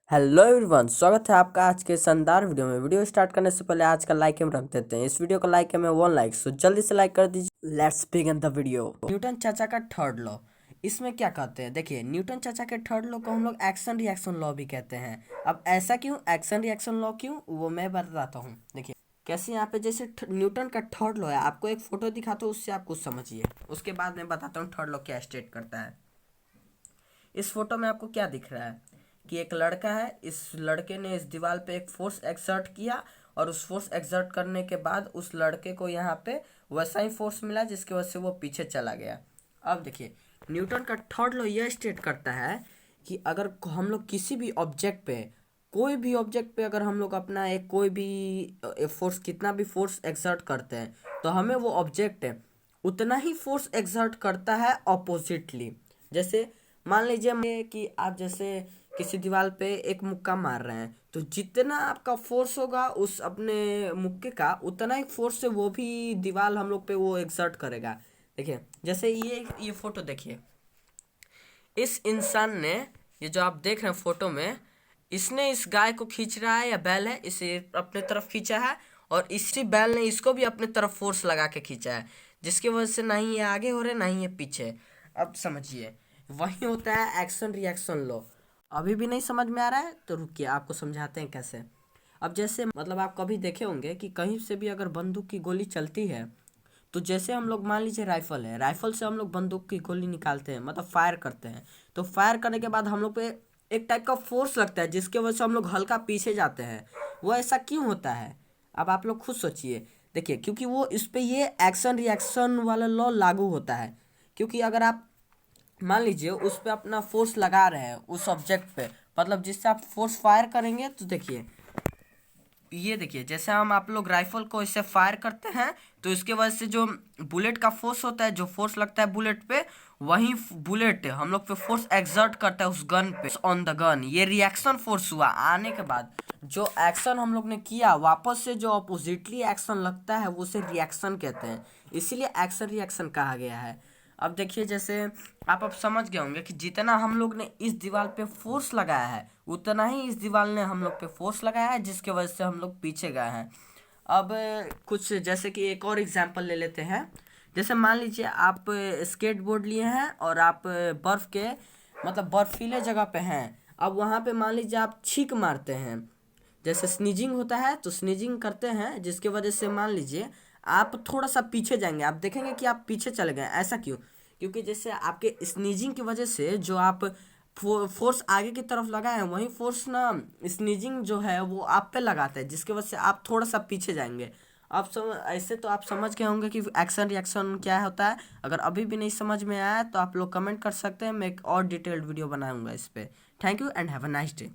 Hello everyone, स्वागत है आपका आज के शानदार वीडियो में। वीडियो स्टार्ट करने से पहले आज का लाइक हम रख देते हैं। इस वीडियो का लाइक है 1 लाइक, सो जल्दी से लाइक कर दीजिए। Let's begin the video. Newton चाचा का थर्ड लॉ, इसमें क्या कहते हैं? देखिए, न्यूटन चाचा के थर्ड लॉ को हम लोग एक्शन रिएक्शन लॉ भी कहते हैं। अब ऐसा क्यों, एक्शन रिएक्शन लॉ क्यों, वो मैं बताता हूँ। देखिए कैसे, यहाँ पे जैसे न्यूटन का थर्ड लॉ है, आपको एक फोटो दिखाता हूँ, उससे आप कुछ समझिए, उसके बाद मैं बताता हूँ थर्ड लॉ क्या स्टेट करता है। इस फोटो में आपको क्या दिख रहा है कि एक लड़का है, इस लड़के ने इस दीवार पे एक फोर्स एक्सर्ट किया और उस फोर्स एक्सर्ट करने के बाद उस लड़के को यहाँ पे वैसा ही फोर्स मिला जिसकी वजह से वो पीछे चला गया। अब देखिए, न्यूटन का थर्ड लॉ यह स्टेट करता है कि अगर हम लोग किसी भी ऑब्जेक्ट पे, कोई भी ऑब्जेक्ट पे अगर हम लोग अपना एक कोई भी फोर्स, कितना भी फोर्स एक्सर्ट करते हैं, तो हमें वो ऑब्जेक्ट है उतना ही फोर्स एक्सर्ट करता है ऑपोजिटली। जैसे मान लीजिए कि आप जैसे किसी दीवार पे एक मुक्का मार रहे हैं, तो जितना आपका फोर्स होगा उस अपने मुक्के का, उतना ही फोर्स से वो भी दीवार हम लोग पे वो एक्सर्ट करेगा। देखिए जैसे ये फोटो देखिए, इस इंसान ने, ये जो आप देख रहे हैं फोटो में, इसने इस गाय को खींच रहा है या बैल है, इसे अपने तरफ खींचा है और इसी बैल ने इसको भी अपने तरफ फोर्स लगा के खींचा है, जिसकी वजह से ना ही ये आगे हो रहे ना ही ये पीछे। अब समझिए, वही होता है एक्शन रिएक्शन लॉ। अभी भी नहीं समझ में आ रहा है तो रुकिए, आपको समझाते हैं कैसे। अब जैसे मतलब आप कभी देखे होंगे कि कहीं से भी अगर बंदूक की गोली चलती है, तो जैसे हम लोग मान लीजिए राइफल है, राइफल से हम लोग बंदूक की गोली निकालते हैं, मतलब फायर करते हैं, तो फायर करने के बाद हम लोग पे एक टाइप का फोर्स लगता है जिसके वजह से हम लोग हल्का पीछे जाते हैं। वो ऐसा क्यों होता है, अब आप लोग खुद सोचिए। देखिए, क्योंकि वो इस पे ये एक्शन रिएक्शन वाला लॉ लागू होता है। क्योंकि अगर आप मान लीजिए उस पे अपना फोर्स लगा रहे हैं उस ऑब्जेक्ट पे, मतलब जिससे आप फोर्स फायर करेंगे, तो देखिए ये देखिए, जैसे हम आप लोग राइफल को इससे फायर करते हैं, तो इसके वजह से जो बुलेट का फोर्स होता है, जो फोर्स लगता है बुलेट पे, वही बुलेट हम लोग पे फोर्स एक्सर्ट करता है उस गन पे, ऑन द गन। ये रिएक्शन फोर्स हुआ, आने के बाद जो एक्शन हम लोग ने किया, वापस से जो अपोजिटली एक्शन लगता है वो उसे रिएक्शन कहते हैं, इसीलिए एक्शन रिएक्शन कहा गया है। अब देखिए, जैसे आप अब समझ गए होंगे कि जितना हम लोग ने इस दीवार पे फोर्स लगाया है, उतना ही इस दीवार ने हम लोग पे फोर्स लगाया है, जिसके वजह से हम लोग पीछे गए हैं। अब कुछ जैसे कि एक और एग्जांपल ले लेते हैं। जैसे मान लीजिए आप स्केट बोर्ड लिए हैं और आप बर्फ़ के, मतलब बर्फीले जगह पे हैं। अब वहाँ पे मान लीजिए आप छींक मारते हैं, जैसे स्नीजिंग होता है, तो स्नीजिंग करते हैं, जिसके वजह से मान लीजिए आप थोड़ा सा पीछे जाएंगे, आप देखेंगे कि आप पीछे चले गए। ऐसा क्यों? क्योंकि जैसे आपके स्नीजिंग की वजह से जो आप फोर्स आगे की तरफ लगाए हैं, वही फोर्स ना स्नीजिंग जो है वो आप पे लगाता है, जिसकी वजह से आप थोड़ा सा पीछे जाएंगे। आप ऐसे तो आप समझ गए होंगे कि एक्शन रिएक्शन क्या होता है। अगर अभी भी नहीं समझ में आया तो आप लोग कमेंट कर सकते हैं, मैं एक और डिटेल्ड वीडियो बनाऊंगा इस पर। Thank you and have a nice day.